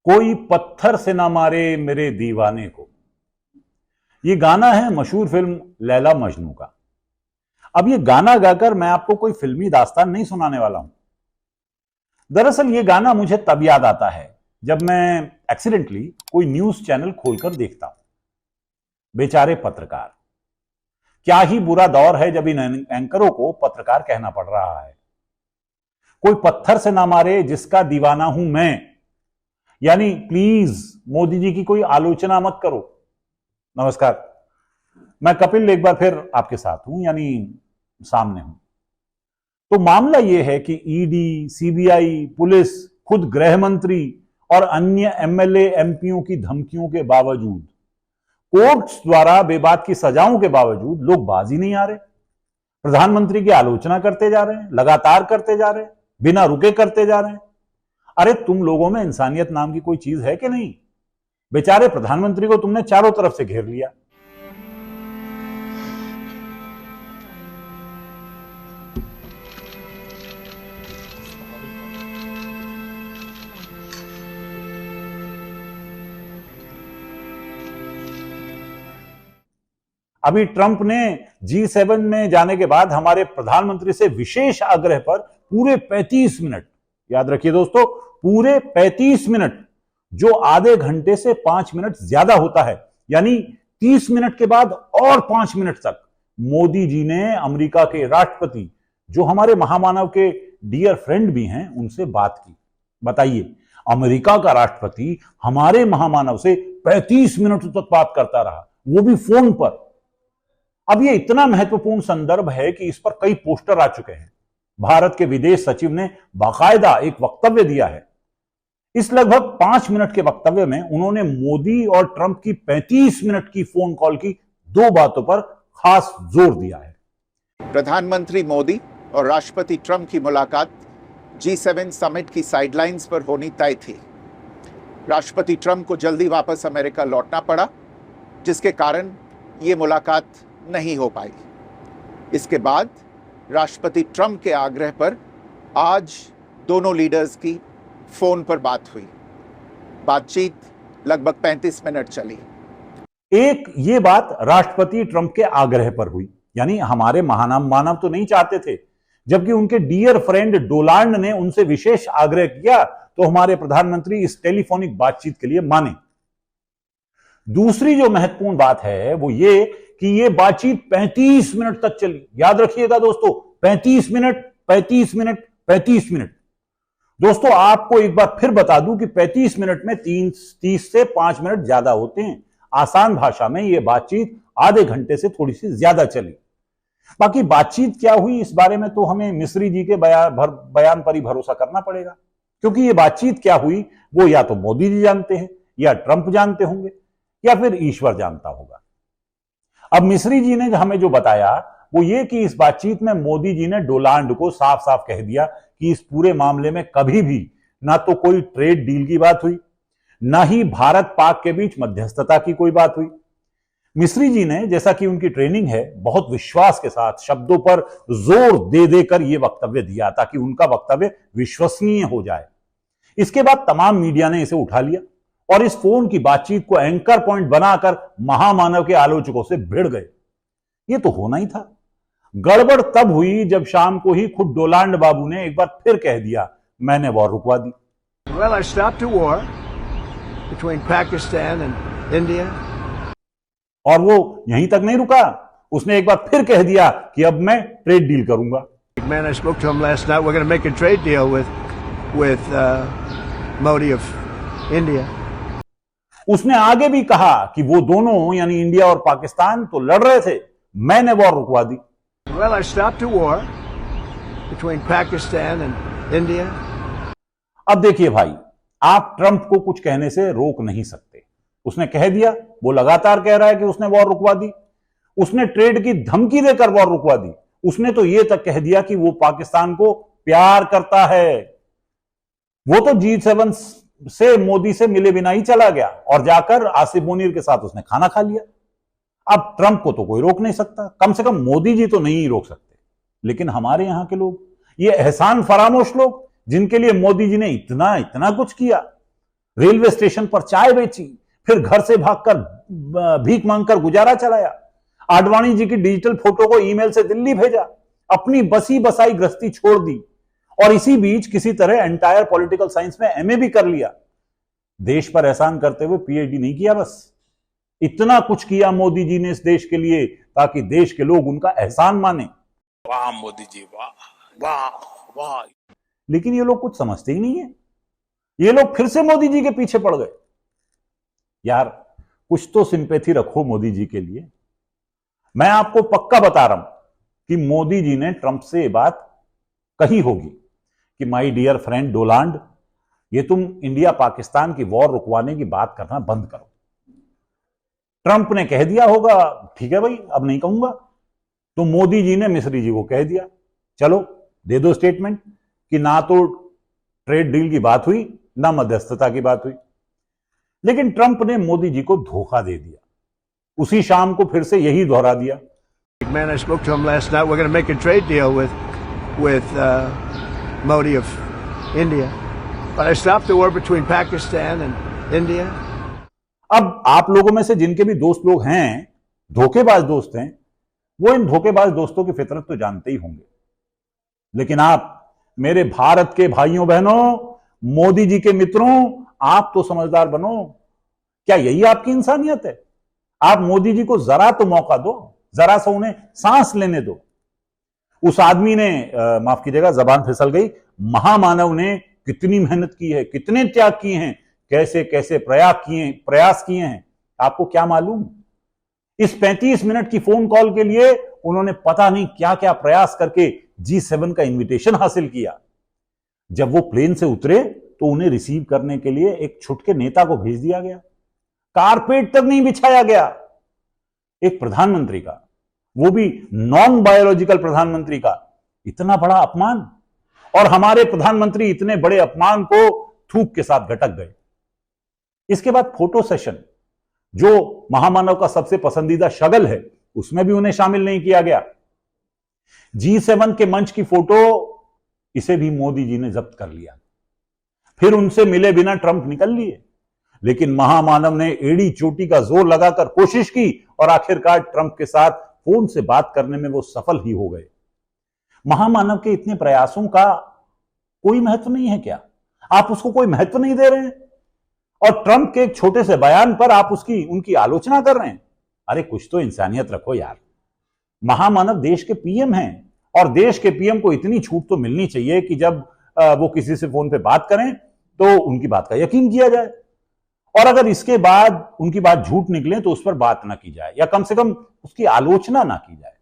कोई पत्थर से ना मारे मेरे दीवाने को। यह गाना है मशहूर फिल्म लैला मजनू का। अब यह गाना गाकर मैं आपको कोई फिल्मी दास्तान नहीं सुनाने वाला हूं। दरअसल यह गाना मुझे तब याद आता है जब मैं एक्सीडेंटली कोई न्यूज चैनल खोलकर देखता हूं। बेचारे पत्रकार, क्या ही बुरा दौर है जब इन एंकरों को पत्रकार कहना पड़ रहा है। कोई पत्थर से ना मारे जिसका दीवाना हूं मैं, यानी प्लीज मोदी जी की कोई आलोचना मत करो। नमस्कार, मैं कपिल एक बार फिर आपके साथ हूं, यानी सामने हूं। तो मामला यह है कि ईडी, सीबीआई, पुलिस, खुद गृह मंत्री और अन्य एमएलए एमपीओं की धमकियों के बावजूद, कोर्ट्स द्वारा बेबाक की सजाओं के बावजूद लोग बाज ही नहीं आ रहे। प्रधानमंत्री की आलोचना करते जा रहे हैं, लगातार करते जा रहे हैं, बिना रुके करते जा रहे हैं। अरे तुम लोगों में इंसानियत नाम की कोई चीज है कि नहीं? बेचारे प्रधानमंत्री को तुमने चारों तरफ से घेर लिया। अभी ट्रंप ने G7 में जाने के बाद हमारे प्रधानमंत्री से विशेष आग्रह पर पूरे 35 मिनट, याद रखिए दोस्तों, पूरे 35 मिनट, जो आधे घंटे से 5 मिनट ज्यादा होता है, यानी 30 मिनट के बाद और 5 मिनट तक मोदी जी ने अमेरिका के राष्ट्रपति, जो हमारे महामानव के डियर फ्रेंड भी हैं, उनसे बात की। बताइए, अमेरिका का राष्ट्रपति हमारे महामानव से 35 मिनट तक बात करता रहा, वो भी फोन पर। अब ये इतना महत्वपूर्ण संदर्भ है कि इस पर कई पोस्टर आ चुके हैं। भारत के विदेश सचिव ने बाकायदा एक वक्तव्य दिया है। इस लगभग 5 मिनट के वक्तव्य में उन्होंने मोदी और ट्रंप की 35 मिनट की फोन कॉल की 2 बातों पर खास जोर दिया है। प्रधानमंत्री मोदी और राष्ट्रपति ट्रंप की मुलाकात G7 समिट की साइडलाइंस पर होनी तय थी। राष्ट्रपति ट्रंप को जल्दी वापस अमेरिका लौटना पड़ा, जिसके कारण ये मुलाकात नहीं हो पाई। इसके बाद राष्ट्रपति ट्रंप के आग्रह पर आज दोनों लीडर्स की फोन पर बात हुई। बातचीत लगभग 35 मिनट चली। एक ये बात राष्ट्रपति ट्रंप के आग्रह पर हुई, यानी हमारे महामानव तो नहीं चाहते थे, जबकि उनके डियर फ्रेंड डोनाल्ड ने उनसे विशेष आग्रह किया तो हमारे प्रधानमंत्री इस टेलीफोनिक बातचीत के लिए माने। दूसरी जो महत्वपूर्ण बात है वो ये कि ये बातचीत 35 मिनट तक चली। याद रखिएगा दोस्तों, 35 मिनट, 35 मिनट, 35 मिनट। दोस्तों, आपको एक बार फिर बता दूं कि 35 मिनट में 30 से 5 मिनट ज्यादा होते हैं। आसान भाषा में यह बातचीत आधे घंटे से थोड़ी सी ज्यादा चली। बाकी बातचीत क्या हुई, इस बारे में तो हमें मिस्री जी के बयान पर ही भरोसा करना पड़ेगा, क्योंकि ये बातचीत क्या हुई वो या तो मोदी जी जानते हैं, या ट्रंप जानते होंगे, या फिर ईश्वर जानता होगा। अब मिस्री जी ने हमें जो बताया वो ये कि इस बातचीत में मोदी जी ने डोनाल्ड को साफ साफ कह दिया कि इस पूरे मामले में कभी भी ना तो कोई ट्रेड डील की बात हुई, ना ही भारत पाक के बीच मध्यस्थता की कोई बात हुई। मिस्री जी ने, जैसा कि उनकी ट्रेनिंग है, बहुत विश्वास के साथ शब्दों पर जोर दे देकर यह वक्तव्य दिया ताकि उनका वक्तव्य विश्वसनीय हो जाए। इसके बाद तमाम मीडिया ने इसे उठा लिया और इस फोन की बातचीत को एंकर पॉइंट बनाकर महामानव के आलोचकों से भिड़ गए। यह तो होना ही था। गड़बड़ तब हुई जब शाम को ही खुद डोनाल्ड बाबू ने एक बार फिर कह दिया, मैंने वॉर रुकवा दी। Well, I stopped a war between Pakistan and India. और वो यहीं तक नहीं रुका, उसने एक बार फिर कह दिया कि अब मैं ट्रेड डील करूंगा। Man, I spoke to him last night. We're going to make a trade deal with Modi of India. उसने आगे भी कहा कि वो दोनों, यानी इंडिया और पाकिस्तान, तो लड़ रहे थे, मैंने वॉर रुकवा दी। Well, I stopped a war between Pakistan and India. अब देखिए भाई, आप ट्रंप को कुछ कहने से रोक नहीं सकते। उसने कह दिया, वो लगातार कह रहा है कि उसने वॉर रुकवा दी। उसने ट्रेड की धमकी देकर वॉर रुकवा दी। उसने तो ये तक कह दिया कि वो पाकिस्तान को प्यार करता है। वो तो G7 से मोदी से मिले बिना ही चला गया और जाकर आसिफ मुनीर के साथ उसने खाना खा लिया। अब ट्रंप को तो कोई रोक नहीं सकता, कम से कम मोदी जी तो नहीं रोक सकते। लेकिन हमारे यहां के लोग, ये एहसान फरामोश लोग, जिनके लिए मोदी जी ने इतना इतना कुछ किया, रेलवे स्टेशन पर चाय बेची, फिर घर से भागकर भीख मांगकर गुजारा चलाया, आडवाणी जी की डिजिटल फोटो को ईमेल से दिल्ली भेजा, अपनी बसी बसाई गृहस्थी छोड़ दी और इसी बीच किसी तरह एंटायर पॉलिटिकल साइंस में एमए भी कर लिया। देश पर एहसान करते हुए पीएचडी नहीं किया, बस इतना कुछ किया मोदी जी ने इस देश के लिए ताकि देश के लोग उनका एहसान माने। वाह मोदी जी, वाह वाह वाह। लेकिन ये लोग कुछ समझते ही नहीं है। ये लोग फिर से मोदी जी के पीछे पड़ गए। यार कुछ तो सिंपैथी रखो मोदी जी के लिए। मैं आपको पक्का बता रहा हूं कि मोदी जी ने ट्रंप से ये बात कही होगी कि माय डियर फ्रेंड डोनाल्ड, ये तुम इंडिया पाकिस्तान की वॉर रुकवाने की बात करना बंद करो। ट्रंप ने कह दिया होगा ठीक है भाई अब नहीं कहूंगा, तो मोदी जी ने मिस्री जी को कह दिया चलो दे दो स्टेटमेंट कि ना तो ट्रेड डील की बात हुई ना मध्यस्थता की बात हुई। लेकिन ट्रंप ने मोदी जी को धोखा दे दिया। उसी शाम को फिर से यही दोहरा दिया। Man, I spoke to him last night. We're going to make a trade deal with Modi of India. But I stopped the war between Pakistan and India. अब आप लोगों में से जिनके भी दोस्त लोग हैं, धोखेबाज दोस्त हैं, वो इन धोखेबाज दोस्तों की फितरत तो जानते ही होंगे। लेकिन आप मेरे भारत के भाइयों बहनों, मोदी जी के मित्रों, आप तो समझदार बनो। क्या यही आपकी इंसानियत है? आप मोदी जी को जरा तो मौका दो, जरा सा उन्हें सांस लेने दो। उस आदमी ने माफ कीजिएगा जबान फिसल गई, महामानव ने कितनी मेहनत की है, कितने त्याग किए हैं, कैसे कैसे प्रयास किए हैं, आपको क्या मालूम? इस 35 मिनट की फोन कॉल के लिए उन्होंने पता नहीं क्या क्या प्रयास करके G7 का इनविटेशन हासिल किया। जब वो प्लेन से उतरे तो उन्हें रिसीव करने के लिए एक छुटके नेता को भेज दिया गया, कारपेट तक नहीं बिछाया गया। एक प्रधानमंत्री का, वो भी नॉन बायोलॉजिकल प्रधानमंत्री का, इतना बड़ा अपमान। और हमारे प्रधानमंत्री इतने बड़े अपमान को थूक के साथ गटक गए। इसके बाद फोटो सेशन, जो महामानव का सबसे पसंदीदा शगल है, उसमें भी उन्हें शामिल नहीं किया गया। G7 के मंच की फोटो, इसे भी मोदी जी ने जब्त कर लिया। फिर उनसे मिले बिना ट्रंप निकल लिए। लेकिन महामानव ने एड़ी चोटी का जोर लगाकर कोशिश की और आखिरकार ट्रंप के साथ फोन से बात करने में वो सफल ही हो गए। महामानव के इतने प्रयासों का कोई महत्व नहीं है क्या? आप उसको कोई महत्व नहीं दे रहे हैं और ट्रंप के एक छोटे से बयान पर आप उनकी आलोचना कर रहे हैं। अरे कुछ तो इंसानियत रखो यार। महामानव देश के पीएम हैं और देश के पीएम को इतनी छूट तो मिलनी चाहिए कि जब वो किसी से फोन पे बात करें तो उनकी बात का यकीन किया जाए, और अगर इसके बाद उनकी बात झूठ निकले तो उस पर बात ना की जाए या कम से कम उसकी आलोचना ना की जाए।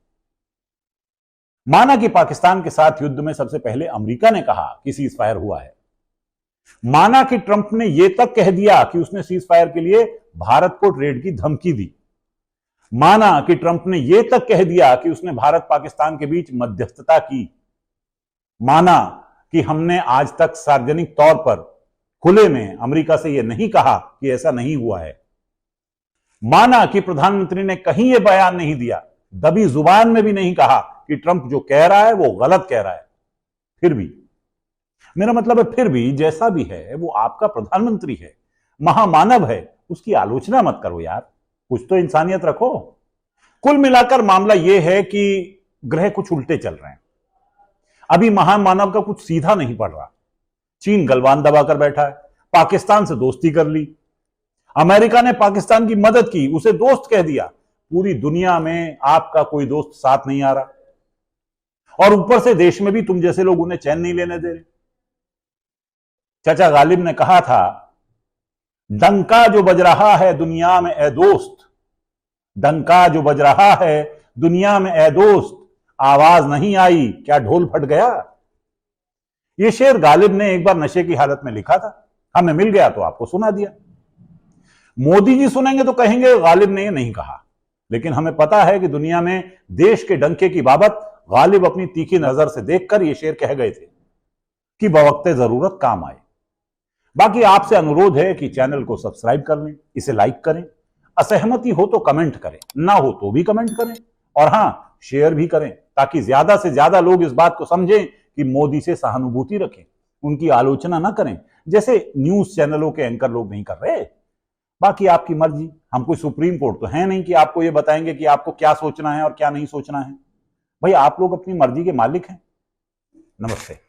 माना कि पाकिस्तान के साथ युद्ध में सबसे पहले अमेरिका ने कहा कि सीज फायर हुआ है। माना कि ट्रंप ने यह तक कह दिया कि उसने सीज फायर के लिए भारत को ट्रेड की धमकी दी। माना कि ट्रंप ने यह तक कह दिया कि उसने भारत पाकिस्तान के बीच मध्यस्थता की। माना कि हमने आज तक सार्वजनिक तौर पर खुले में अमेरिका से यह नहीं कहा कि ऐसा नहीं हुआ है। माना कि प्रधानमंत्री ने कहीं यह बयान नहीं दिया, दबी जुबान में भी नहीं कहा कि ट्रंप जो कह रहा है वो गलत कह रहा है। फिर भी, मेरा मतलब है फिर भी, जैसा भी है वो आपका प्रधानमंत्री है, महामानव है, उसकी आलोचना मत करो यार। कुछ तो इंसानियत रखो। कुल मिलाकर मामला यह है कि ग्रह कुछ उल्टे चल रहे हैं। अभी महामानव का कुछ सीधा नहीं पड़ रहा। चीन गलवान दबाकर बैठा है, पाकिस्तान से दोस्ती कर ली, अमेरिका ने पाकिस्तान की मदद की, उसे दोस्त कह दिया। पूरी दुनिया में आपका कोई दोस्त साथ नहीं आ रहा, और ऊपर से देश में भी तुम जैसे लोग उन्हें चैन नहीं लेने दे रहे। चाचा गालिब ने कहा था, डंका जो बज रहा है दुनिया में ए दोस्त, डंका जो बज रहा है दुनिया में ए दोस्त, आवाज नहीं आई क्या ढोल फट गया। यह शेर गालिब ने एक बार नशे की हालत में लिखा था, हमें मिल गया तो आपको सुना दिया। मोदी जी सुनेंगे तो कहेंगे गालिब ने यह नहीं कहा, लेकिन हमें पता है कि दुनिया में देश के डंके की बाबत गालिब अपनी तीखी नजर से देखकर यह शेर कह गए थे कि बवक्ते जरूरत काम आए। बाकी आपसे अनुरोध है कि चैनल को सब्सक्राइब कर लें, इसे लाइक करें, असहमति हो तो कमेंट करें, ना हो तो भी कमेंट करें, और हां शेयर भी करें ताकि ज्यादा से ज्यादा लोग इस बात को समझें कि मोदी से सहानुभूति रखें, उनकी आलोचना ना करें, जैसे न्यूज चैनलों के एंकर लोग नहीं कर रहे। बाकी आपकी मर्जी, हम कोई सुप्रीम कोर्ट तो है नहीं कि आपको ये बताएंगे कि आपको क्या सोचना है और क्या नहीं सोचना है। भाई आप लोग अपनी मर्जी के मालिक हैं। नमस्ते।